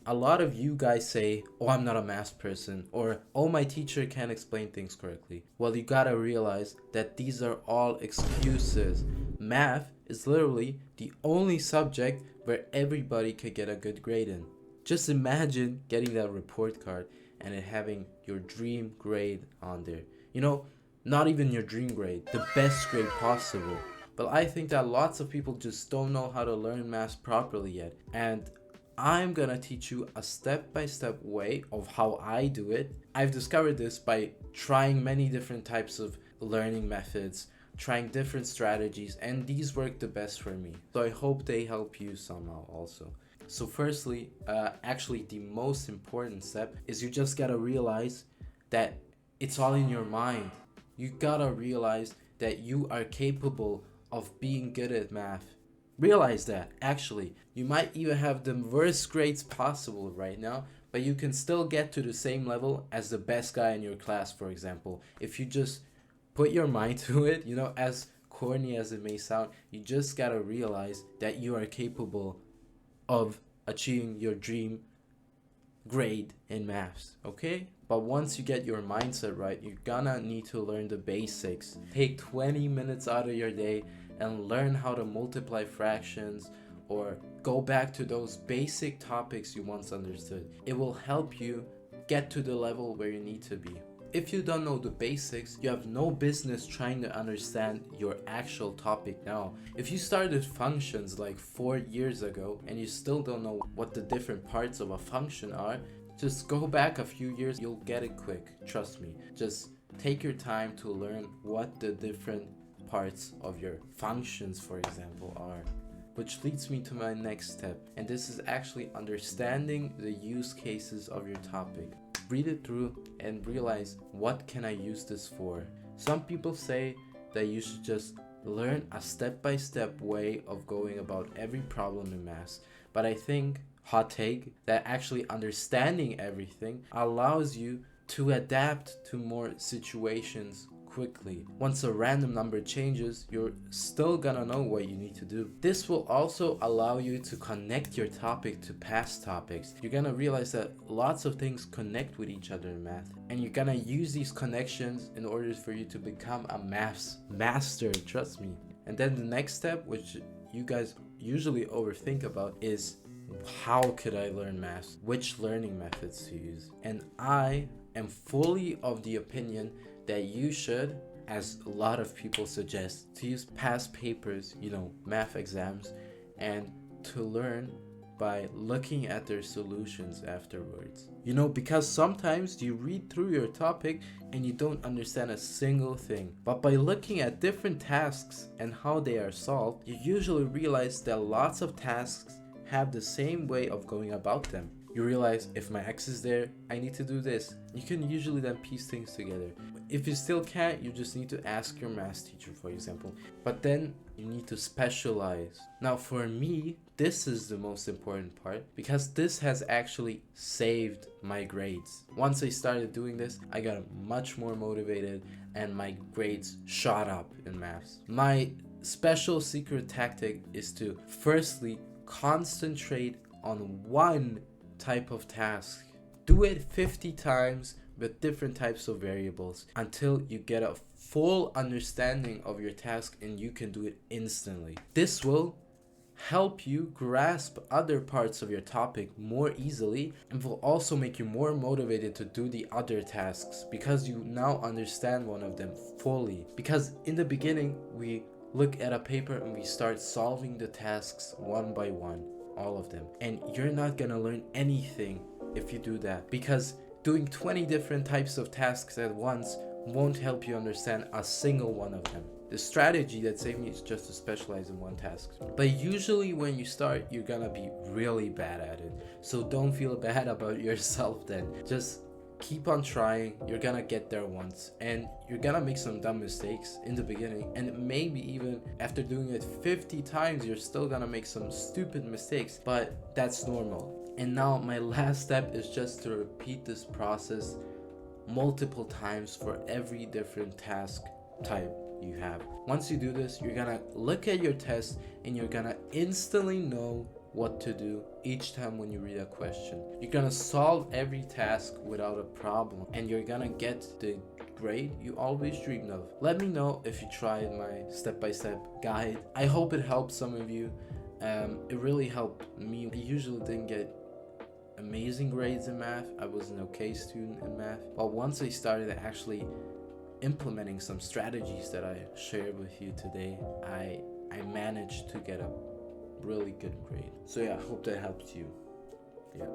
A lot of you guys say, oh, I'm not a math person, or oh, my teacher can't explain things correctly. Well, you gotta realize that these are all excuses. Math is literally the only subject where everybody could get a good grade in. Just imagine getting that report card and it having your dream grade on there. You know, not even your dream grade, the best grade possible. But I think that lots of people just don't know how to learn math properly yet. And I'm gonna teach you a step-by-step way of how I do it. I've discovered this by trying many different types of learning methods, trying different strategies, and these work the best for me. So I hope they help you somehow also. So firstly, actually the most important step is you just gotta realize that it's all in your mind. You gotta realize that you are capable of being good at math. Realize that, actually. You might even have the worst grades possible right now, but you can still get to the same level as the best guy in your class, for example. If you just put your mind to it, you know, as corny as it may sound, you just gotta realize that you are capable of achieving your dream grade in maths, okay? But once you get your mindset right, you're gonna need to learn the basics. Take 20 minutes out of your day and learn how to multiply fractions or go back to those basic topics you once understood. It will help you get to the level where you need to be. If you don't know the basics, you have no business trying to understand your actual topic now. If you started functions like 4 years ago and you still don't know what the different parts of a function are, just go back a few years, you'll get it quick, trust me. Just take your time to learn what the different parts of your functions, for example, are. Which leads me to my next step, and this is actually understanding the use cases of your topic. Read it through and realize, what can I use this for? Some people say that you should just learn a step-by-step way of going about every problem in math, but I think, hot take, that actually understanding everything allows you to adapt to more situations quickly. Once a random number changes, you're still gonna know what you need to do. This will also allow you to connect your topic to past topics. You're gonna realize that lots of things connect with each other in math, and you're gonna use these connections in order for you to become a maths master, trust me. And then the next step, which you guys usually overthink about, is how could I learn math? Which learning methods to use? And I am fully of the opinion that you should, as a lot of people suggest, to use past papers, you know, math exams, and to learn by looking at their solutions afterwards. You know, because sometimes you read through your topic and you don't understand a single thing. But by looking at different tasks and how they are solved, you usually realize that lots of tasks have the same way of going about them. You realize, if my X is there, I need to do this. You can usually then piece things together. If you still can't, you just need to ask your math teacher, for example. But then you need to specialize. Now for me, this is the most important part, because this has actually saved my grades. Once I started doing this, I got much more motivated and my grades shot up in maths. My special secret tactic is to firstly concentrate on one type of task. Do it 50 times with different types of variables until you get a full understanding of your task and you can do it instantly. This will help you grasp other parts of your topic more easily and will also make you more motivated to do the other tasks because you now understand one of them fully. Because in the beginning, we look at a paper and we start solving the tasks one by one, all of them. And you're not gonna learn anything if you do that, because doing 20 different types of tasks at once won't help you understand a single one of them. The strategy that saved me is just to specialize in one task. But usually when you start, you're gonna be really bad at it. So don't feel bad about yourself then. Just keep on trying. You're gonna get there once, and you're gonna make some dumb mistakes in the beginning, and maybe even after doing it 50 times you're still gonna make some stupid mistakes, but that's normal. And now my last step is just to repeat this process multiple times for every different task type you have. Once you do this, you're gonna look at your test and you're gonna instantly know what to do each time when you read a question. You're gonna solve every task without a problem, and you're gonna get the grade you always dreamed of. Let me know if you tried my step-by-step guide. I hope it helped some of you. It really helped me. I usually didn't get amazing grades in math. I was an okay student in math, but once I started actually implementing some strategies that I shared with you today, I managed to get a really good grade. So yeah, I hope that helped you. Yeah.